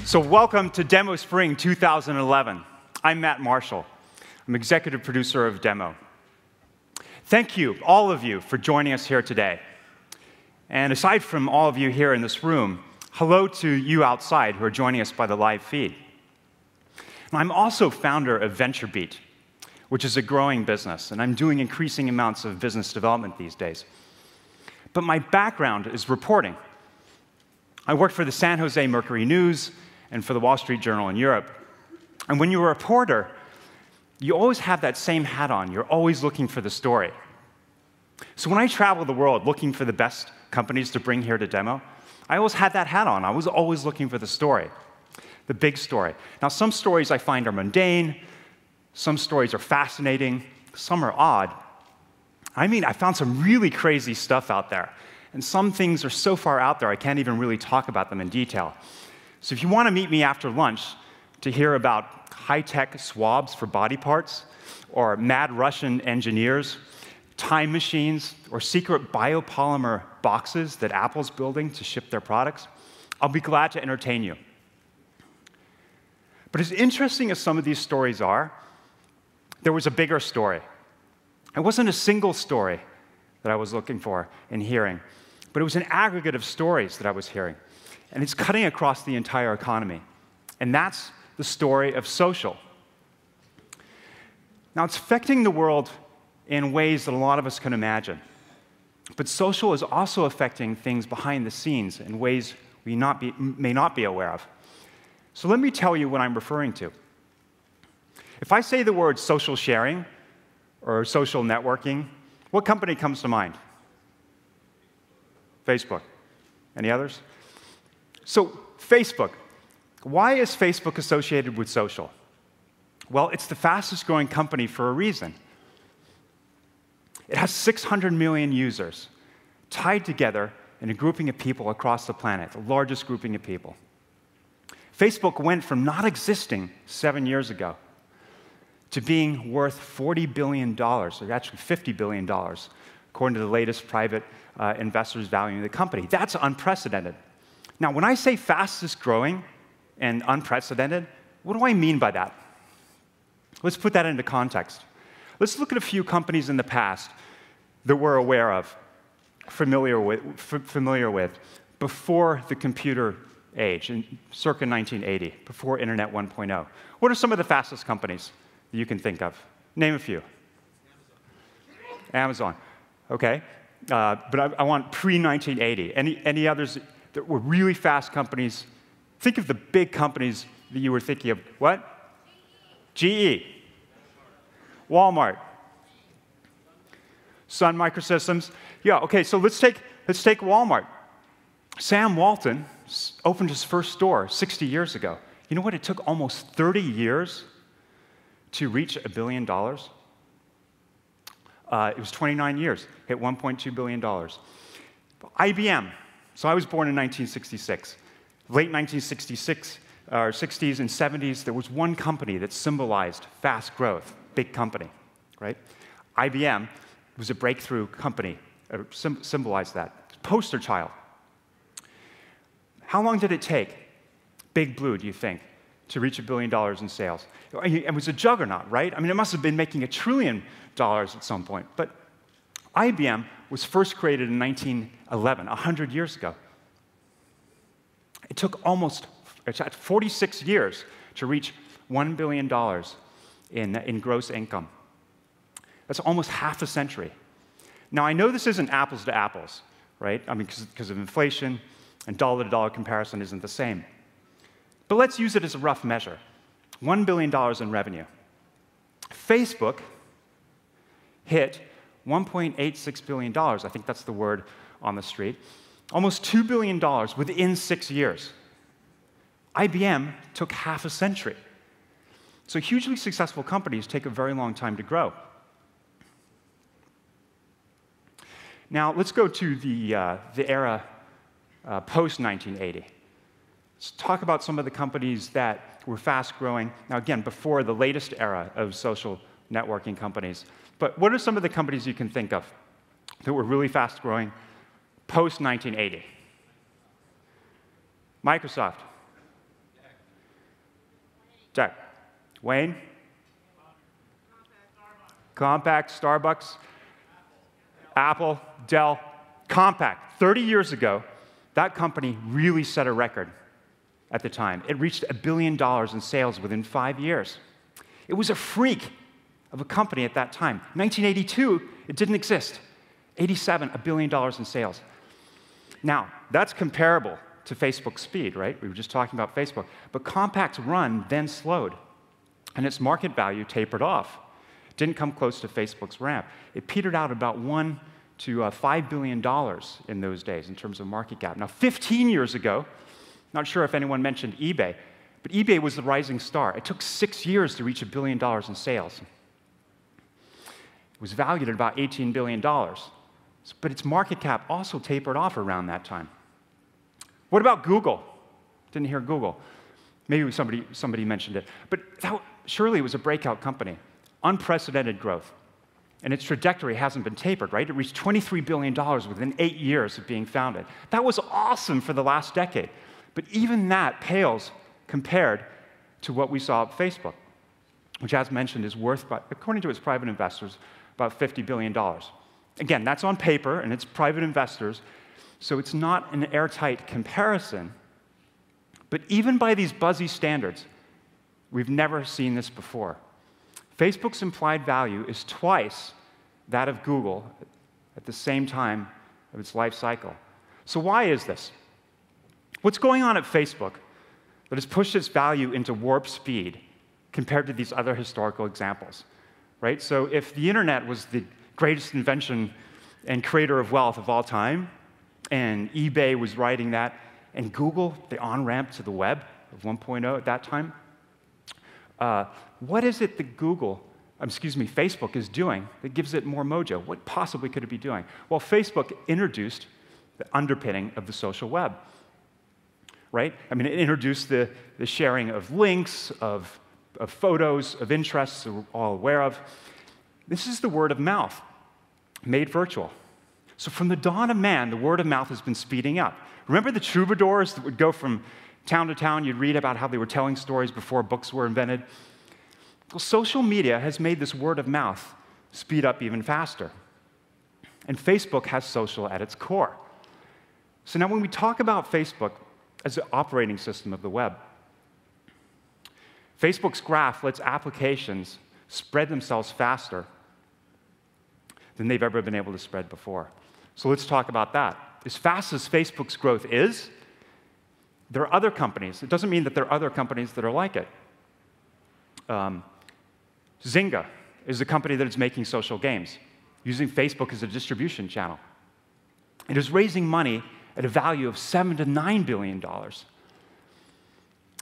So welcome to Demo Spring 2011. I'm Matt Marshall. I'm executive producer of Demo. Thank you, all of you, for joining us here today. And aside from all of you here in this room, hello to you outside who are joining us by the live feed. And I'm also founder of VentureBeat, which is a growing business, and I'm doing increasing amounts of business development these days. But my background is reporting. I worked for the San Jose Mercury News and for the Wall Street Journal in Europe. And when you're a reporter, you always have that same hat on. You're always looking for the story. So when I travel the world looking for the best companies to bring here to Demo, I always had that hat on. I was always looking for the story, the big story. Now, some stories I find are mundane. Some stories are fascinating. Some are odd. I mean, I found some really crazy stuff out there. And some things are so far out there, I can't even really talk about them in detail. So if you want to meet me after lunch to hear about high-tech swabs for body parts, or mad Russian engineers, time machines, or secret biopolymer boxes that Apple's building to ship their products, I'll be glad to entertain you. But as interesting as some of these stories are, there was a bigger story. It wasn't a single story that I was looking for and hearing, but it was an aggregate of stories that I was hearing. And it's cutting across the entire economy. And that's the story of social. Now, it's affecting the world in ways that a lot of us can imagine. But social is also affecting things behind the scenes in ways we may not be aware of. So let me tell you what I'm referring to. If I say the word social sharing or social networking, what company comes to mind? Facebook. Any others? So, Facebook. Why is Facebook associated with social? Well, it's the fastest growing company for a reason. It has 600 million users tied together in a grouping of people across the planet, the largest grouping of people. Facebook went from not existing 7 years ago to being worth $40 billion, or actually $50 billion, according to the latest private investors valuing the company. That's unprecedented. Now, when I say fastest growing and unprecedented, what do I mean by that? Let's put that into context. Let's look at a few companies in the past that we're aware of, familiar with, before the computer age, in circa 1980, before Internet 1.0. What are some of the fastest companies that you can think of? Name a few. Amazon. Okay. But I want pre-1980. Any others that were really fast companies? Think of the big companies that you were thinking of. What? GE. Walmart. Sun Microsystems. Yeah, okay, so let's take Walmart. Sam Walton opened his first store 60 years ago. You know what? It took almost 30 years to reach $1 billion. It was 29 years, hit $1.2 billion. IBM. So I was born in 1966. Late 1966, or 60s and 70s, there was one company that symbolized fast growth, big company, right? IBM was a breakthrough company, symbolized that. Poster child. How long did it take, Big Blue, do you think, to reach $1 billion in sales? It was a juggernaut, right? I mean, it must have been making $1 trillion at some point. But IBM was first created in 1911, 100 years ago. It took almost 46 years to reach $1 billion in gross income. That's almost half a century. Now, I know this isn't apples to apples, right? I mean, because of inflation, and dollar-to-dollar comparison isn't the same. But let's use it as a rough measure. $1 billion in revenue. Facebook hit $1.86 billion. I think that's the word on the street. Almost $2 billion within 6 years. IBM took half a century. So hugely successful companies take a very long time to grow. Now, let's go to the era post-1980. Let's talk about some of the companies that were fast-growing. Now, again, before the latest era of social networking companies. But what are some of the companies you can think of that were really fast-growing post-1980? Microsoft. Jack. Wayne? Compaq, Starbucks, Apple, Dell. Compaq, 30 years ago, that company really set a record at the time. It reached $1 billion in sales within 5 years. It was a freak of a company at that time. 1982, it didn't exist. 87, $1 billion in sales. Now, that's comparable to Facebook's speed, right? We were just talking about Facebook. But Compaq's run then slowed, and its market value tapered off. It didn't come close to Facebook's ramp. It petered out about $1 to $5 billion in those days in terms of market cap. Now, 15 years ago, not sure if anyone mentioned eBay, but eBay was the rising star. It took 6 years to reach $1 billion in sales. It was valued at about $18 billion, but its market cap also tapered off around that time. What about Google? Didn't hear Google. Maybe somebody mentioned it. But surely it was a breakout company. Unprecedented growth. And its trajectory hasn't been tapered, right? It reached $23 billion within 8 years of being founded. That was awesome for the last decade. But even that pales compared to what we saw at Facebook, which, as mentioned, is worth, according to its private investors, about $50 billion. Again, that's on paper, and it's private investors, so it's not an airtight comparison. But even by these buzzy standards, we've never seen this before. Facebook's implied value is twice that of Google at the same time of its life cycle. So why is this? What's going on at Facebook that has pushed its value into warp speed compared to these other historical examples, right? So if the internet was the greatest invention and creator of wealth of all time, and eBay was riding that, and Google, the on-ramp to the web of 1.0 at that time, what is it that Facebook is doing that gives it more mojo? What possibly could it be doing? Well, Facebook introduced the underpinning of the social web, right? I mean, it introduced the sharing of links, of photos, of interests that we're all aware of. This is the word of mouth, made virtual. So from the dawn of man, the word of mouth has been speeding up. Remember the troubadours that would go from town to town? You'd read about how they were telling stories before books were invented. Well, social media has made this word of mouth speed up even faster. And Facebook has social at its core. So now when we talk about Facebook as the operating system of the web, Facebook's graph lets applications spread themselves faster than they've ever been able to spread before. So let's talk about that. As fast as Facebook's growth is, there are other companies. It doesn't mean that there are other companies that are like it. Zynga is a company that is making social games, using Facebook as a distribution channel. It is raising money at a value of $7 to $9 billion.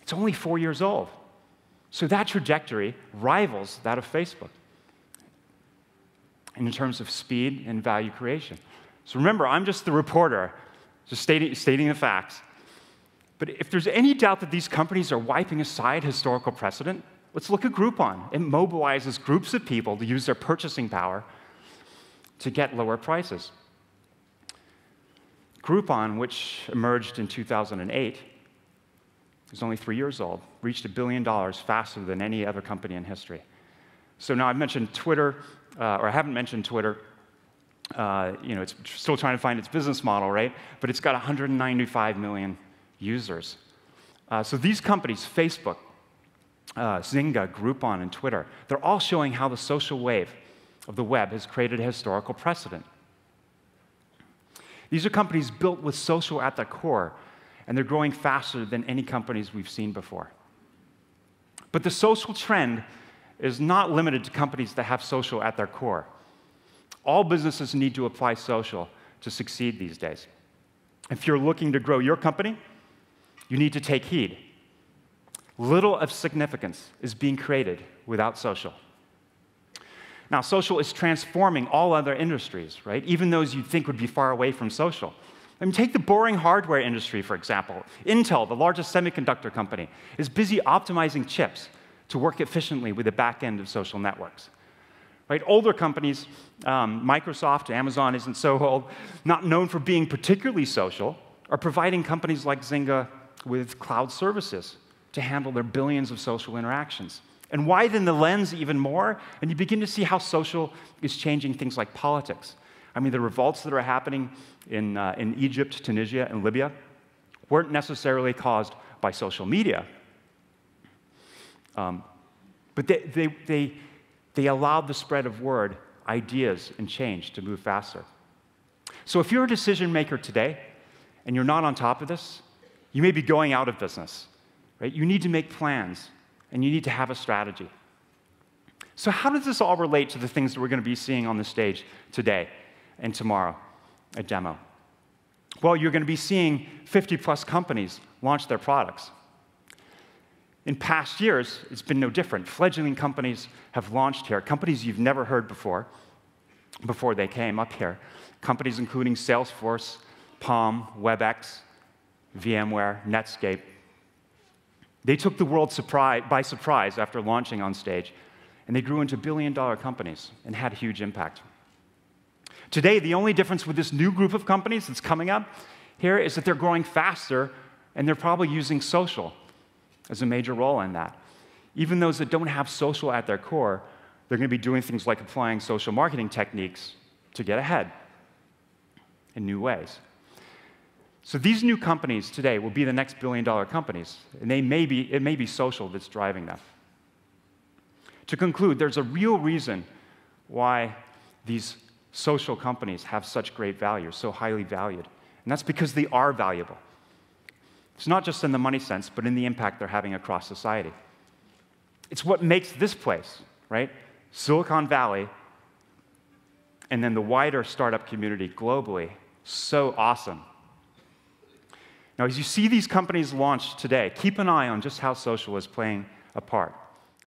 It's only 4 years old. So that trajectory rivals that of Facebook in terms of speed and value creation. So remember, I'm just the reporter, just stating the facts. But if there's any doubt that these companies are wiping aside historical precedent, let's look at Groupon. It mobilizes groups of people to use their purchasing power to get lower prices. Groupon, which emerged in 2008, is only 3 years old, reached $1 billion faster than any other company in history. So now I've mentioned Twitter, or I haven't mentioned Twitter. It's still trying to find its business model, right? But it's got 195 million users. So these companies, Facebook, Zynga, Groupon, and Twitter, they're all showing how the social wave of the web has created a historical precedent. These are companies built with social at their core, and they're growing faster than any companies we've seen before. But the social trend is not limited to companies that have social at their core. All businesses need to apply social to succeed these days. If you're looking to grow your company, you need to take heed. Little of significance is being created without social. Now, social is transforming all other industries, right? Even those you'd think would be far away from social. I mean, take the boring hardware industry, for example. Intel, the largest semiconductor company, is busy optimizing chips to work efficiently with the back end of social networks. Right? Older companies, Microsoft, Amazon isn't so old, not known for being particularly social, are providing companies like Zynga with cloud services to handle their billions of social interactions. And widen the lens even more, and you begin to see how social is changing things like politics. I mean, the revolts that are happening in Egypt, Tunisia, and Libya weren't necessarily caused by social media, but they allowed the spread of word, ideas, and change to move faster. So if you're a decision maker today, and you're not on top of this, you may be going out of business, right? You need to make plans, and you need to have a strategy. So how does this all relate to the things that we're going to be seeing on the stage today and tomorrow at Demo? Well, you're going to be seeing 50-plus companies launch their products. In past years, it's been no different. Fledgling companies have launched here, companies you've never heard before they came up here. Companies including Salesforce, Palm, WebEx, VMware, Netscape. They took the world by surprise after launching on stage, and they grew into billion-dollar companies and had a huge impact. Today, the only difference with this new group of companies that's coming up here is that they're growing faster, and they're probably using social as a major role in that. Even those that don't have social at their core, they're going to be doing things like applying social marketing techniques to get ahead in new ways. So these new companies today will be the next billion-dollar companies, and it may be social that's driving them. To conclude, there's a real reason why these social companies have such great value, so highly valued, and that's because they are valuable. It's not just in the money sense, but in the impact they're having across society. It's what makes this place, right, Silicon Valley, and then the wider startup community globally, so awesome. Now, as you see these companies launch today, keep an eye on just how social is playing a part.